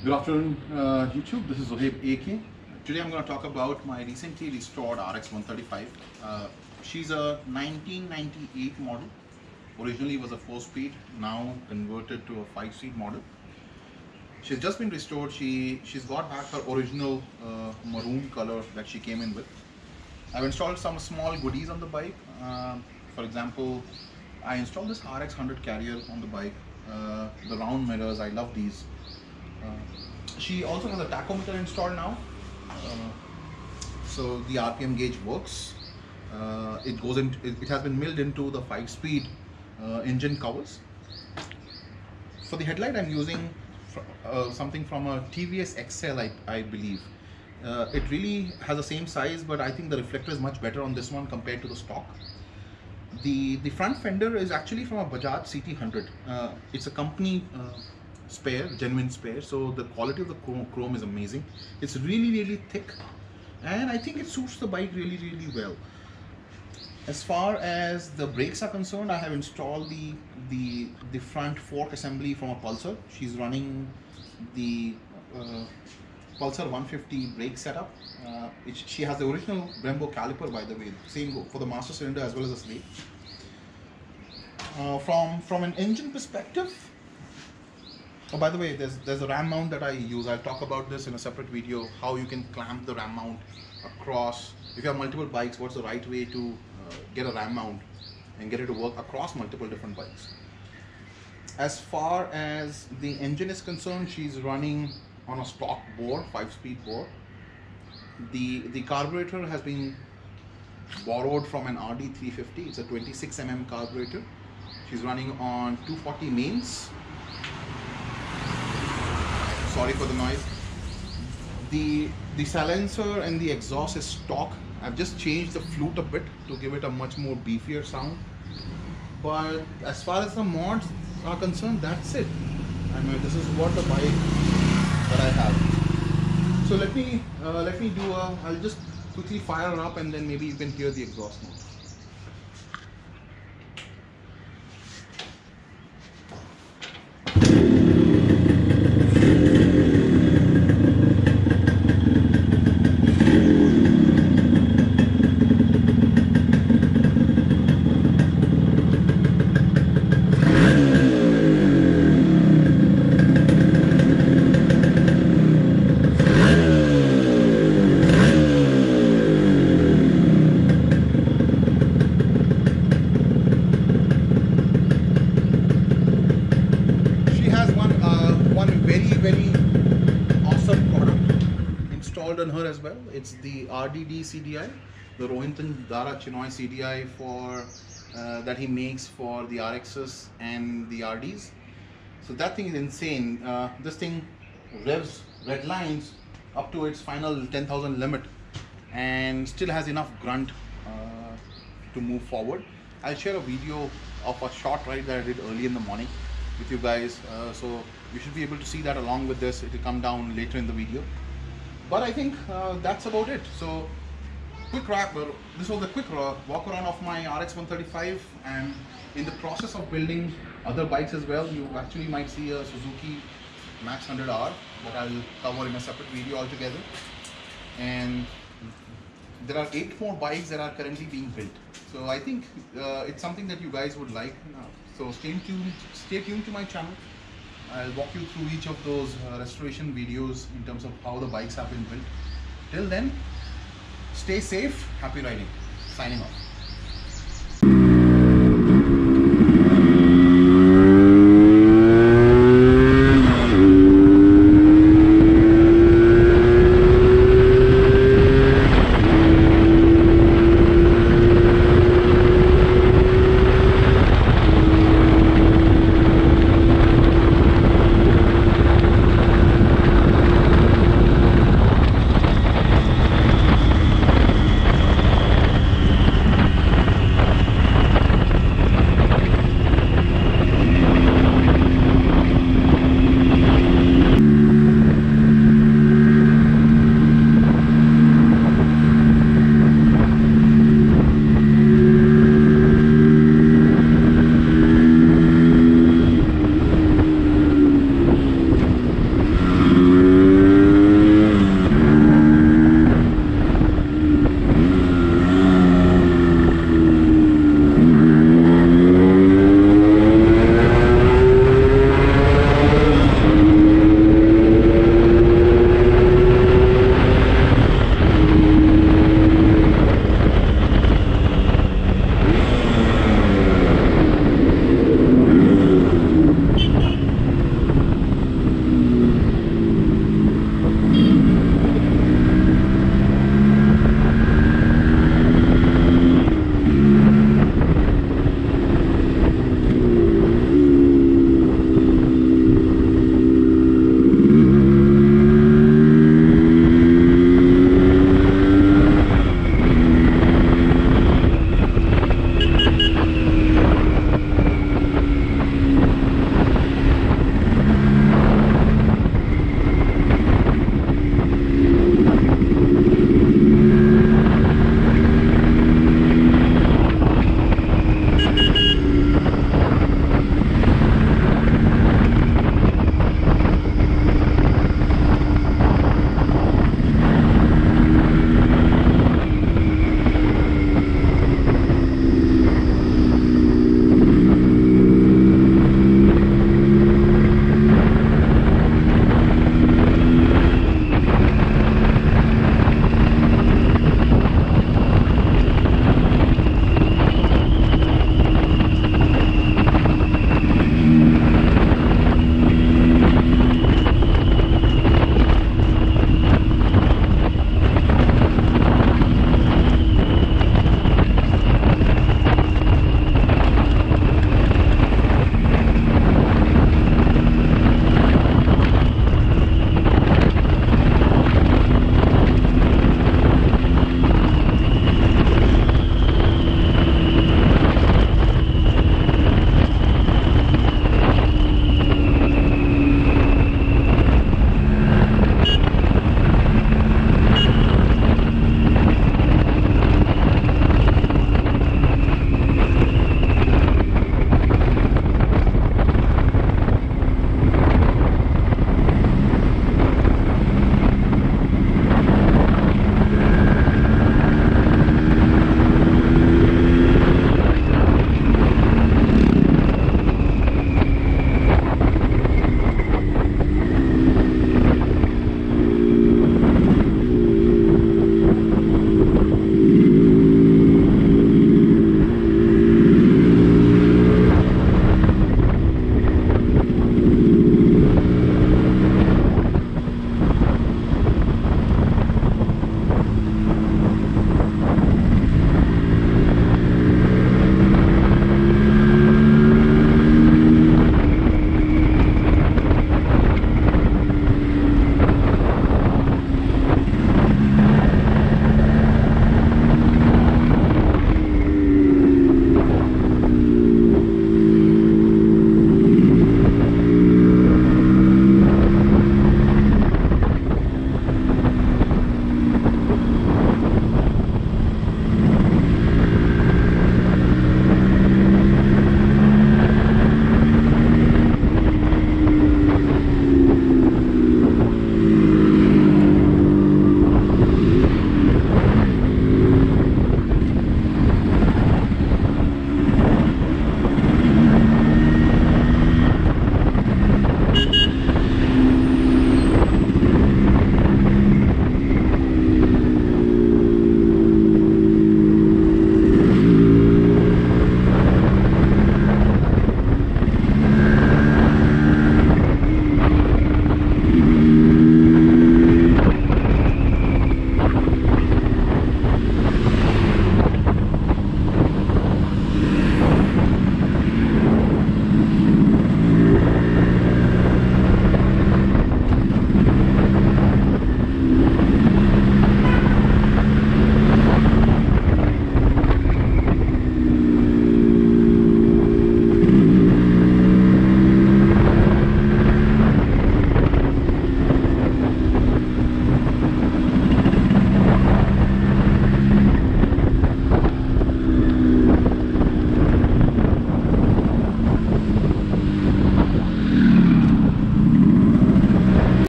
Good afternoon, YouTube. This is Zohaibak AK. Today I'm going to talk about my recently restored RX-135. She's a 1998 model. Originally was a 4-speed, now converted to a 5-speed model. She's just been restored. She's got back her original maroon color that she came in with. I've installed some small goodies on the bike. For example, I installed this RX-100 carrier on the bike. The round mirrors, I love these. She also has a tachometer installed now, so the RPM gauge works. It has been milled into the 5-speed engine covers. For the headlight, I'm using something from a TVS XL, I believe. It really has the same size, but I think the reflector is much better on this one compared to the stock. The front fender is actually from a Bajaj CT100. It's a company spare, genuine spare, so the quality of the chrome is amazing. It's really thick, and I think it suits the bike really well. As far as the brakes are concerned, I have installed the front fork assembly from a Pulsar. She's running the Pulsar 150 brake setup. She has the original Brembo caliper, by the way, same for the master cylinder as well as the slate. From an engine perspective, oh, by the way, there's a ram mount that I use. I'll talk about this in a separate video, how you can clamp the ram mount across. If you have multiple bikes, what's the right way to get a ram mount and get it to work across multiple different bikes. As far as the engine is concerned, she's running on a stock bore, 5-speed bore. The carburetor has been borrowed from an RD350. It's a 26 mm carburetor. She's running on 240 mains. Sorry for the noise. The silencer and the exhaust is stock. I've just changed the flute a bit to give it a much more beefier sound. But as far as the mods are concerned, that's it. I mean, this is what the bike that I have. So let me do I'll just quickly fire her up, and then maybe you can hear the exhaust note. Very awesome product installed on her as well. It's the RDD CDI, the Rohinton Dara Chinoy CDI that he makes for the RXs and the RDs. So that thing is insane. This thing revs red lines up to its final 10,000 limit and still has enough grunt to move forward. I'll share a video of a short ride that I did early in the morning with you guys, so you should be able to see that along with this. It will come down later in the video, but I think that's about it. So quick wrap. This was a quick walk around of my RX-135, and in the process of building other bikes as well, you actually might see a Suzuki Max 100R that I'll cover in a separate video altogether. And there are 8 more bikes that are currently being built, so I think it's something that you guys would like. So stay tuned to my channel. I'll walk you through each of those restoration videos in terms of how the bikes have been built. Till then, stay safe, happy riding. Signing off.